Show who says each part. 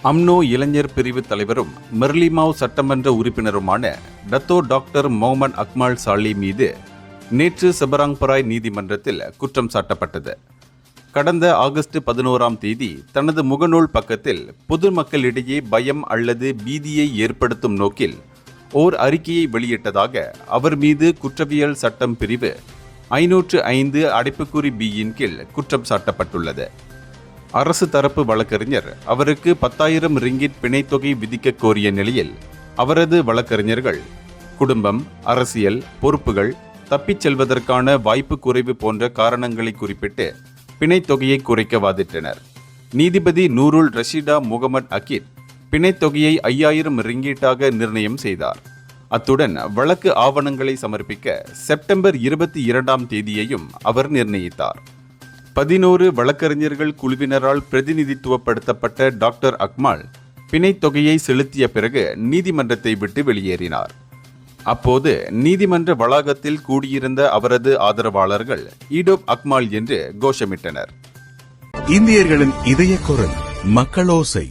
Speaker 1: UMNO இளைஞர் பிரிவு தலைவரும் மெர்லிமாவ் சட்டமன்ற உறுப்பினருமான டத்தோ டாக்டர் முகமது அக்மல் சாலி மீது நேற்று செபராங்பராய் நீதிமன்றத்தில் குற்றம் சாட்டப்பட்டது. கடந்த ஆகஸ்ட் 11ஆம் தேதி தனது முகநூல் பக்கத்தில் பொதுமக்களிடையே பயம் அல்லது பீதியை ஏற்படுத்தும் நோக்கில் ஓர் அறிக்கையை வெளியிட்டதாக அவர் மீது குற்றவியல் சட்டம் பிரிவு 505 B-இன் கீழ் குற்றம் சாட்டப்பட்டுள்ளது. அரசு தரப்பு வழக்கறிஞர் அவருக்கு 10,000 ரிங்கிட் பிணைத்தொகை விதிக்க கோரிய நிலையில் அவரது வழக்கறிஞர்கள் குடும்பம், அரசியல் பொறுப்புகள், தப்பிச் செல்வதற்கான வாய்ப்பு குறைவு போன்ற காரணங்களை குறிப்பிட்டு பிணைத்தொகையை குறைக்க வாதிட்டனர். நீதிபதி நூருல் ரஷீடா முகமது அகீத் பிணைத்தொகையை 5,000 ரிங்கீட்டாக நிர்ணயம் செய்தார். அத்துடன் வழக்கு ஆவணங்களை சமர்ப்பிக்க செப்டம்பர் 22ஆம் தேதியையும் அவர் நிர்ணயித்தார். 11 வழக்கறிஞர்கள் குழுவினரால் பிரதிநிதித்துவப்படுத்தப்பட்ட டாக்டர் அக்மல் பிணைத்தொகையை செலுத்திய பிறகு நீதிமன்றத்தை விட்டு வெளியேறினார். அப்போது நீதிமன்ற வளாகத்தில் கூடியிருந்த அவரது ஆதரவாளர்கள் ஈடோப் அக்மால் என்று கோஷமிட்டனர்.
Speaker 2: இந்தியர்களின் இதய குரல் மக்களோசை.